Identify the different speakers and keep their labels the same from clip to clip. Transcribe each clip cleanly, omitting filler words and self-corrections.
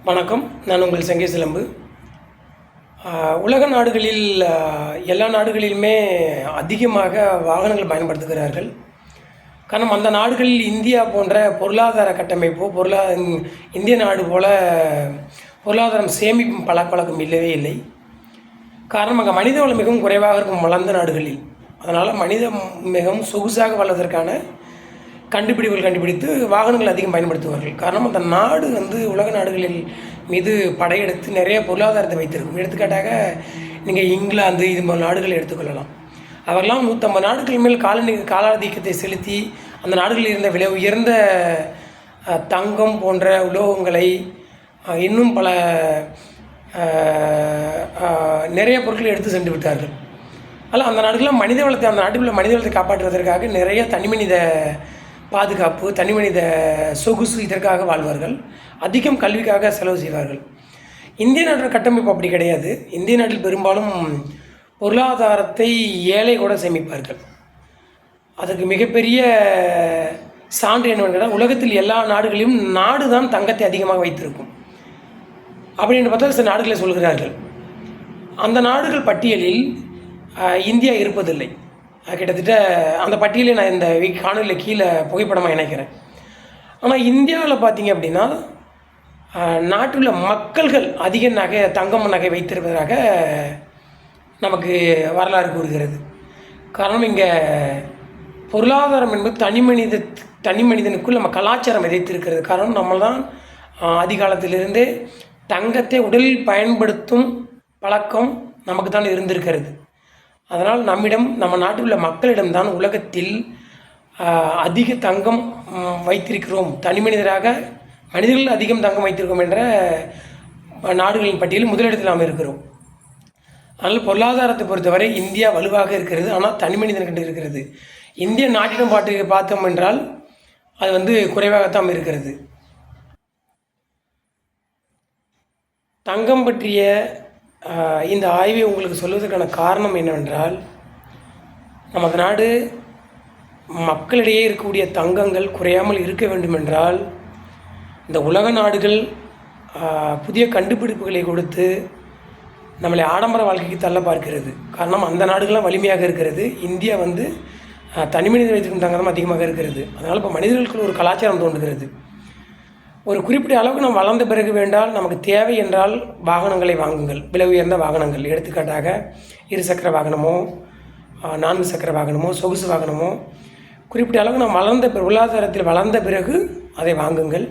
Speaker 1: வணக்கம். நான் உங்கள் சங்கே சிலம்பு. உலக நாடுகளில் எல்லா நாடுகளிலுமே அதிகமாக வாகனங்கள் பயன்படுத்துகிறார்கள். காரணம், அந்த நாடுகளில் இந்தியா போன்ற பொருளாதார கட்டமைப்போ இந்திய நாடு போல பொருளாதாரம் சேமிப்பும் பழக்கம் இல்லவே இல்லை. காரணம், அங்கே மனித வளம் மிகவும் குறைவாக இருக்கும் வளர்ந்த நாடுகளில். அதனால் மனிதம் மிகவும் சொகுசாக வாழ்வதற்கான கண்டுபிடித்து வாகனங்கள் அதிகம் பயன்படுத்துவார்கள். காரணம், அந்த நாடு உலக நாடுகளில் மீது படையெடுத்து நிறைய பொருளாதாரத்தை வைத்திருக்கும். எடுத்துக்காட்டாக நீங்கள் இங்கிலாந்து இது போன்ற நாடுகளை எடுத்துக்கொள்ளலாம். அவரெல்லாம் 150 நாடுகள் மேல் காலாதிக்கத்தை செலுத்தி அந்த நாடுகளில் இருந்த விலை உயர்ந்த தங்கம் போன்ற உலோகங்களை இன்னும் பல நிறைய பொருட்களை எடுத்து சென்று விட்டார்கள். அதில் அந்த நாடுகளில் அந்த நாட்டுக்குள்ள மனித வளத்தை காப்பாற்றுவதற்காக நிறைய தனிமனித பாதுகாப்பு, தனிமனித சொகுசு இதற்காக வாழ்வார்கள். அதிகம் கல்விக்காக செலவு செய்வார்கள். இந்திய நாட்டின் கட்டமைப்பு அப்படி கிடையாது. இந்திய நாட்டில் பெரும்பாலும் பொருளாதாரத்தை ஏழை கூட சேமிப்பார்கள். அதுக்கு மிகப்பெரிய சான்று என்னவென்றால், உலகத்தில் எல்லா நாடுகளிலும் நாடு தான் தங்கத்தை அதிகமாக வைத்திருக்கும் அப்படின்னு பார்த்தா சில நாடுகளை சொல்கிறார்கள். அந்த நாடுகள் பட்டியலில் இந்தியா இருப்பதில்லை. கிட்டத்தட்ட அந்த பட்டியலை நான் இந்த காணொலியில் கீழே புகைப்படமாக இணைக்கிறேன். ஆனால் இந்தியாவில் பார்த்தீங்க அப்படின்னா நாட்டில் மக்கள்கள் அதிக தங்கம் நகை வைத்திருப்பதாக நமக்கு வரலாறு கூறுகிறது. காரணம், இங்கே பொருளாதாரம் என்பது தனி மனிதனுக்குள் நம்ம கலாச்சாரம் விதைத்திருக்கிறது. காரணம், நம்ம தான் அதிகாலத்திலிருந்தே தங்கத்தை உடலில் பயன்படுத்தும் பழக்கம் நமக்கு தான் இருந்திருக்கிறது. அதனால் நம்ம நாட்டில் உள்ள மக்களிடம்தான் உலகத்தில் அதிக தங்கம் வைத்திருக்கிறோம், மனிதர்கள் அதிகம் தங்கம் வைத்திருக்கோம் என்ற நாடுகளின் பட்டியலில் முதலிடத்தில் நாம் இருக்கிறோம். அதனால் பொருளாதாரத்தை பொறுத்தவரை இந்தியா வலுவாக இருக்கிறது. ஆனால் தனி மனிதன்கிட்ட இருக்கிறது. இந்திய நாட்டிடம் பார்த்தோம் என்றால் அது குறைவாகத்தான் இருக்கிறது. தங்கம் பற்றிய இந்த ஆய்வை உங்களுக்கு சொல்வதற்கான காரணம் என்னவென்றால், நமது நாடு மக்களிடையே இருக்கக்கூடிய தங்கங்கள் குறையாமல் இருக்க வேண்டுமென்றால் இந்த உலக நாடுகள் புதிய கண்டுபிடிப்புகளை கொடுத்து நம்மளை ஆடம்பர வாழ்க்கைக்கு தள்ள பார்க்கிறது. காரணம், அந்த நாடுகள்லாம் வலிமையாக இருக்கிறது. இந்தியா தனி மனிதன் வைத்திருக்கும் தங்கம் அதிகமாக இருக்கிறது. அதனால் இப்போ மனிதர்களுக்கு ஒரு கலாச்சாரம் தோன்றுகிறது. ஒரு குறிப்பிட்ட அளவுக்கு நாம் வளர்ந்த பிறகு வேண்டால் நமக்கு தேவை என்றால் வாகனங்களை வாங்குங்கள், விலை உயர்ந்த வாகனங்கள். எடுத்துக்காட்டாக 2 சக்கர வாகனமோ 4 சக்கர வாகனமோ சொகுசு வாகனமோ குறிப்பிட்ட அளவுக்கு நாம் பொருளாதாரத்தில் வளர்ந்த பிறகு அதை வாங்குங்கள்.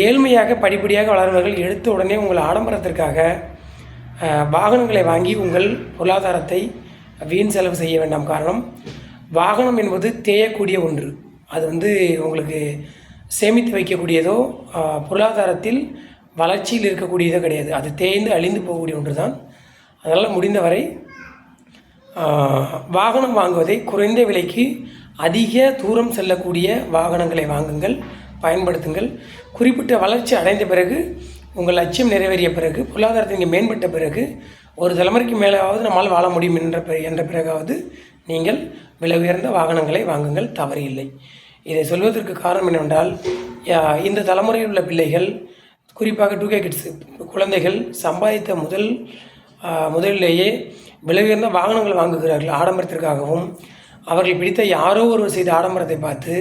Speaker 1: ஏழ்மையாக படிப்படியாக வளர்வர்கள் எடுத்த உடனே உங்கள் ஆடம்பரத்திற்காக வாகனங்களை வாங்கி உங்கள் பொருளாதாரத்தை வீண் செலவு செய்ய வேண்டாம். காரணம், வாகனம் என்பது தேயக்கூடிய ஒன்று. அது உங்களுக்கு சேமித்து வைக்கக்கூடியதோ பொருளாதாரத்தில் வளர்ச்சியில் இருக்கக்கூடியதோ கிடையாது. அது தேய்ந்து அழிந்து போகக்கூடிய ஒன்று தான். அதனால் முடிந்தவரை வாகனம் வாங்குவதை குறைந்த விலைக்கு அதிக தூரம் செல்லக்கூடிய வாகனங்களை வாங்குங்கள், பயன்படுத்துங்கள். குறிப்பிட்ட வளர்ச்சி அடைந்த பிறகு, உங்கள் லட்சியம் நிறைவேறிய பிறகு, பொருளாதாரத்தை இங்கே மேம்பட்ட பிறகு, ஒரு தலைமுறைக்கு மேலாவது நம்மால் வாழ முடியும் என்ற பிறகாவது நீங்கள் விலை உயர்ந்த வாகனங்களை வாங்குங்கள், தவறு இல்லை. இதை சொல்வதற்கு காரணம் என்னவென்றால், இந்த தலைமுறையில் உள்ள பிள்ளைகள், குறிப்பாக 2K கிட்ஸ் குழந்தைகள் சம்பாதித்த முதலிலேயே விலை உயர்ந்த வாகனங்கள் வாங்குகிறார்கள். ஆடம்பரத்திற்காகவும் அவர்கள் பிடித்த யாரோ ஒருவர் செய்த ஆடம்பரத்தை பார்த்து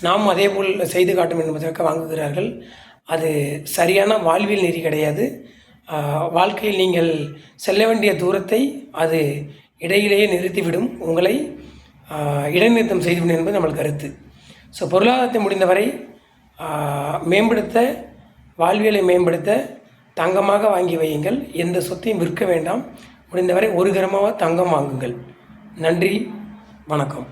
Speaker 1: நாம் அதே போல் செய்து காட்டும் என்பதற்காக வாங்குகிறார்கள். அது சரியான வாழ்வியல் நெறி கிடையாது. வாழ்க்கையில் நீங்கள் செல்ல வேண்டிய தூரத்தை அது இடையிலேயே நிறுத்திவிடும், உங்களை இடைநிறுத்தம் செய்துவிடும் என்பது நம்ம கருத்து. ஸோ பொருளாதாரத்தை முடிந்தவரை மேம்படுத்த, வாழ்வியலை மேம்படுத்த தங்கமாக வாங்கி வையுங்கள். எந்த சொத்தையும் விற்க வேண்டாம். முடிந்தவரை 1 கிராமாவது தங்கம் வாங்குங்கள். நன்றி, வணக்கம்.